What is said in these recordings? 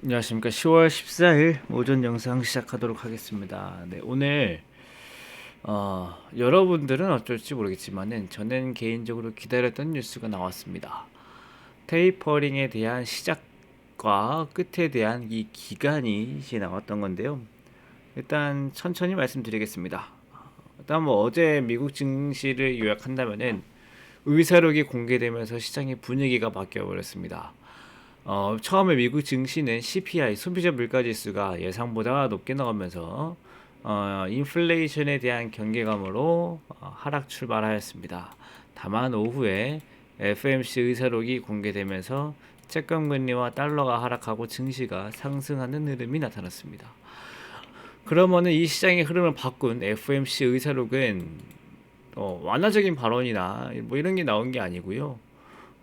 안녕하십니까. 10월 14일 오전 영상 시작하도록 하겠습니다. 네, 오늘 여러분들은 어쩔지 모르겠지만은 저는 개인적으로 기다렸던 뉴스가 나왔습니다. 테이퍼링에 대한 시작과 끝에 대한 이 기간이 이제 나왔던 건데요. 일단 천천히 말씀드리겠습니다. 일단 뭐 어제 미국 증시를 요약한다면은 의사록이 공개되면서 시장의 분위기가 바뀌어 버렸습니다. 처음에 미국 증시는 CPI 소비자 물가지수가 예상보다 높게 나오면서 인플레이션에 대한 경계감으로 하락 출발하였습니다. 다만 오후에 FMC 의사록이 공개되면서 채권금리와 달러가 하락하고 증시가 상승하는 흐름이 나타났습니다. 그러면은 이 시장의 흐름을 바꾼 FMC 의사록은 완화적인 발언이나 뭐 이런 게 나온 게 아니고요.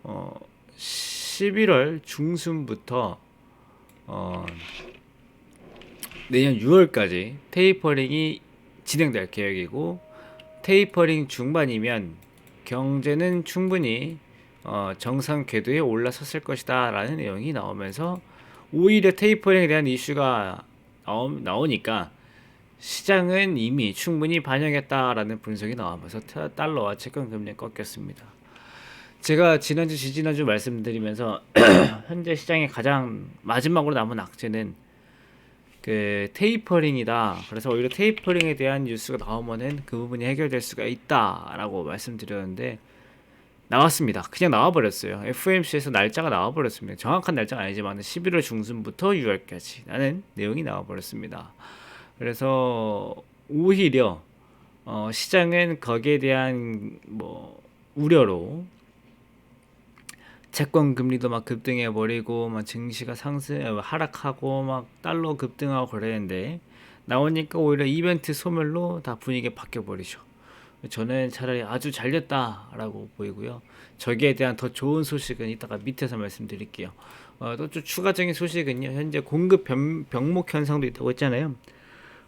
어, 11월 중순부터 어, 내년 6월까지 테이퍼링이 진행될 계획이고, 테이퍼링 중반이면 경제는 충분히 정상 궤도에 올라섰을 것이다 라는 내용이 나오면서, 오히려 테이퍼링에 대한 이슈가 나오니까 시장은 이미 충분히 반영했다라는 분석이 나오면서 달러와 채권 금리 꺾였습니다. 제가 지난주 지지난주 말씀드리면서 현재 시장의 가장 마지막으로 남은 악재는 그 테이퍼링이다. 그래서 오히려 테이퍼링에 대한 뉴스가 나오면은 그 부분이 해결될 수가 있다라고 말씀드렸는데, 나왔습니다. 그냥 나와버렸어요. FOMC에서 날짜가 나와버렸습니다. 정확한 날짜가 아니지만 11월 중순부터 6월까지 라는 내용이 나와버렸습니다. 그래서 오히려 시장은 거기에 대한 뭐 우려로 채권 금리도 막 급등해 버리고 막 증시가 상승 하락하고 막 달러 급등하고 그랬는데, 나오니까 오히려 이벤트 소멸로 다 분위기가 바뀌어 버리죠. 저는 차라리 아주 잘 됐다라고 보이고요. 저기에 대한 더 좋은 소식은 이따가 밑에서 말씀드릴게요. 또좀 추가적인 소식은요. 현재 공급 병목 현상도 있다고 했잖아요.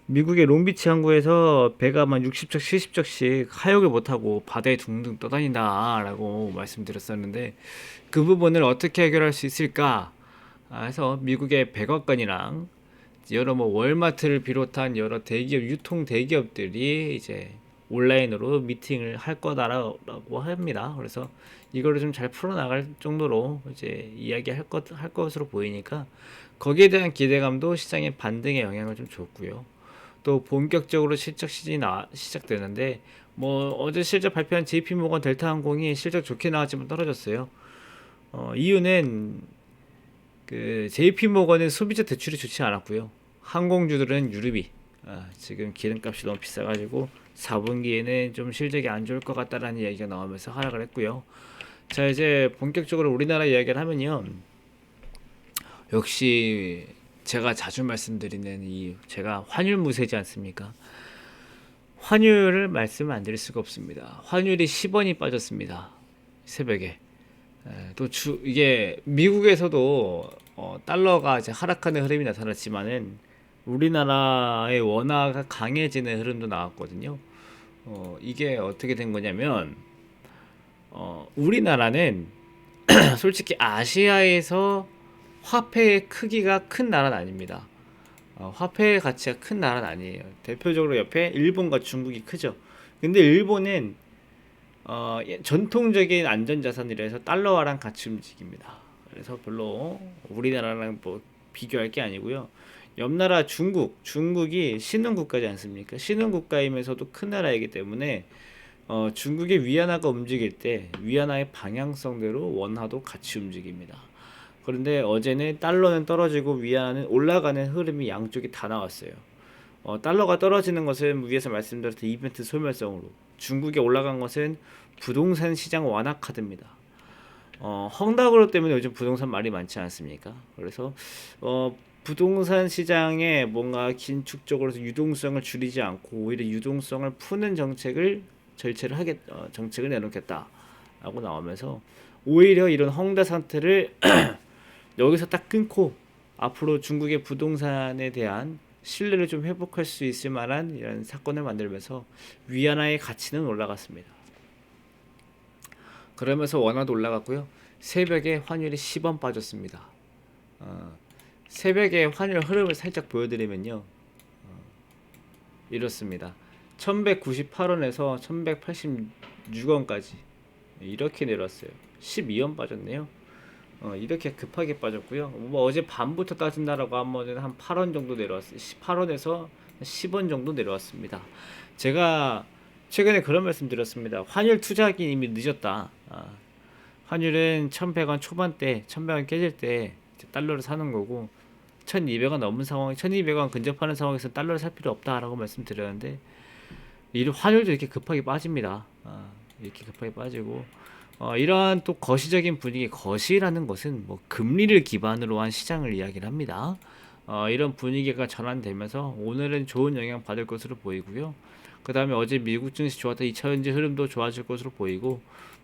미국의 롱비치 항구에서 배가 만 60척, 70척씩 하역을 못하고 바다에 둥둥 떠다닌다라고 말씀드렸었는데, 그 부분을 어떻게 해결할 수 있을까 해서 미국의 백악관이랑 여러 뭐 월마트를 비롯한 여러 대기업, 유통 대기업들이 이제 온라인으로 미팅을 할 거다라고 합니다. 그래서 이거를 좀 잘 풀어나갈 정도로 이제 할 것으로 보이니까, 거기에 대한 기대감도 시장의 반등에 영향을 좀 줬고요. 또 본격적으로 실적 시즌이 시작되는데, 뭐 어제 실적 발표한 JP모건 델타항공이 실적 좋게 나왔지만 떨어졌어요. 이유는 그 JP모건은 소비자 대출이 좋지 않았고요. 항공주들은 유류비, 지금 기름값이 너무 비싸가지고 4분기에는 좀 실적이 안 좋을 것 같다라는 얘기가 나오면서 하락을 했고요. 자, 이제 본격적으로 우리나라 이야기를 하면요. 역시 제가 자주 말씀드리는 이 제가 환율 무세지 않습니까? 환율을 말씀 안 드릴 수가 없습니다. 환율이 10원이 빠졌습니다. 새벽에. 이게 미국에서도 달러가 이제 하락하는 흐름이 나타났지만은 우리나라의 원화가 강해지는 흐름도 나왔거든요. 이게 어떻게 된 거냐면, 우리나라는 솔직히 아시아에서 화폐의 크기가 큰 나라는 아닙니다. 화폐의 가치가 큰 나라는 아니에요. 대표적으로 옆에 일본과 중국이 크죠. 근데 일본은 전통적인 안전자산이라 해서 달러화랑 같이 움직입니다. 그래서 별로 우리나라랑 뭐 비교할 게 아니고요. 옆 나라 중국이 신흥국가지 않습니까? 신흥국가이면서도 큰 나라이기 때문에 중국의 위안화가 움직일 때 위안화의 방향성대로 원화도 같이 움직입니다. 그런데 어제는 달러는 떨어지고 위안화는 올라가는 흐름이 양쪽이 다 나왔어요. 달러가 떨어지는 것은 위에서 말씀드렸던 이벤트 소멸성으로, 중국에 올라간 것은 부동산 시장 완화 카드입니다. 헝다그로 때문에 요즘 부동산 말이 많지 않습니까? 그래서 부동산 시장에 뭔가 긴축적으로 유동성을 줄이지 않고 오히려 유동성을 푸는 정책을 내놓겠다라고 나오면서, 오히려 이런 헝다 상태를 여기서 딱 끊고 앞으로 중국의 부동산에 대한 신뢰를 좀 회복할 수 있을 만한 이런 사건을 만들면서 위안화의 가치는 올라갔습니다. 그러면서 원화도 올라갔고요. 새벽에 환율이 10원 빠졌습니다. 어, 새벽에 환율 흐름을 살짝 보여드리면요, 이렇습니다. 1198원에서 1186원까지 이렇게 내려왔어요. 12원 빠졌네요. 이렇게 급하게 빠졌고요. 뭐 어제 밤부터 따진다라고 하면 한 8원 정도 내려왔어요. 8원에서 10원 정도 내려왔습니다. 제가 최근에 그런 말씀 드렸습니다. 환율 투자하기 이미 늦었다. 환율은 1100원 초반대, 1100원 깨질 때 달러를 사는 거고, 1200원 넘은 상황, 1200원 근접하는 상황에서 달러를 살 필요 없다라고 말씀드렸는데, 이 환율도 이렇게 급하게 빠집니다. 이렇게 급하게 빠지고, 이러한 또 거시적인 분위기, 거시라는 것은 뭐 금리를 기반으로 한 시장을 이야기를 합니다. 이런 분위기가 전환되면서 오늘은 좋은 영향 받을 것으로 보이고요. 그 다음에 어제 미국 증시 좋았던 2차전지 흐름도 좋아질 것으로 보이고,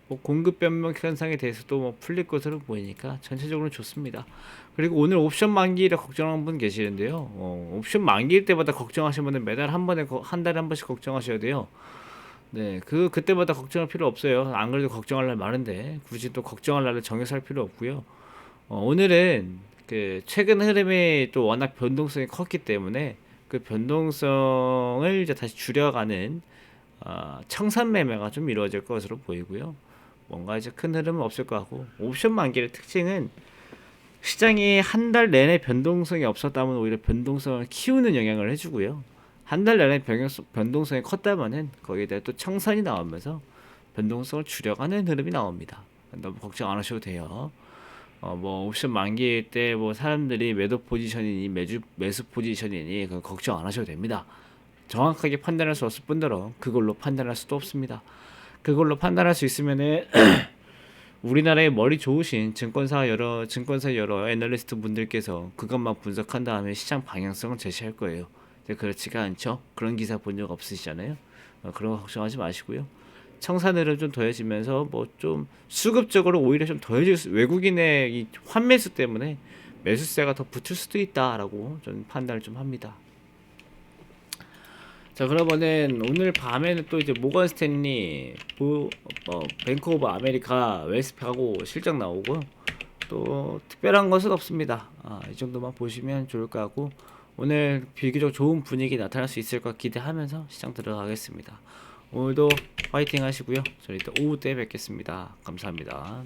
뭐 공급 변동 현상에 대해서도 뭐 풀릴 것으로 보이니까 전체적으로 좋습니다. 그리고 오늘 옵션 만기일에 걱정하는 분 계시는데요. 옵션 만기일 때마다 걱정하시는 분은 매달 한 번에 한 달에 한 번씩 걱정하셔야 돼요. 네, 그때마다 걱정할 필요 없어요. 안 그래도 걱정할 날 많은데 굳이 또 걱정할 날을 정해서 할 필요 없고요. 오늘은 그 최근 흐름이 또 워낙 변동성이 컸기 때문에 그 변동성을 이제 다시 줄여가는 청산 매매가 좀 이루어질 것으로 보이고요. 뭔가 이제 큰 흐름은 없을 것 같고, 옵션 만기의 특징은 시장이 한 달 내내 변동성이 없었다면 오히려 변동성을 키우는 영향을 해주고요. 한 달 내내 변동성이 컸다면은 거기에 대해 또 청산이 나오면서 변동성을 줄여가는 흐름이 나옵니다. 너무 걱정 안 하셔도 돼요. 뭐 옵션 만기일 때 뭐 사람들이 매도 포지션이니 매수 포지션이니 그 걱정 안 하셔도 됩니다. 정확하게 판단할 수 없을 뿐더러 그걸로 판단할 수도 없습니다. 그걸로 판단할 수 있으면은 우리나라에 머리 좋으신 증권사 여러 애널리스트 분들께서 그것만 분석한 다음에 시장 방향성을 제시할 거예요. 근데 그렇지가 않죠. 그런 기사 본 적 없으시잖아요. 그런 거 걱정하지 마시고요. 청산으로 좀 더해지면서 뭐 좀 수급적으로 오히려 좀 더해질 외국인의 이 환매수 때문에 매수세가 더 붙을 수도 있다라고 저는 판단을 좀 합니다. 자, 그러면은 오늘 밤에는 또 이제 모건 스탠리, 뱅크 오브 아메리카, 웰스파고 실적 나오고, 또 특별한 것은 없습니다. 이 정도만 보시면 좋을 것 같고, 오늘 비교적 좋은 분위기 나타날 수 있을 것 기대하면서 시장 들어가겠습니다. 오늘도 파이팅 하시고요. 저희 또 오후 때 뵙겠습니다. 감사합니다.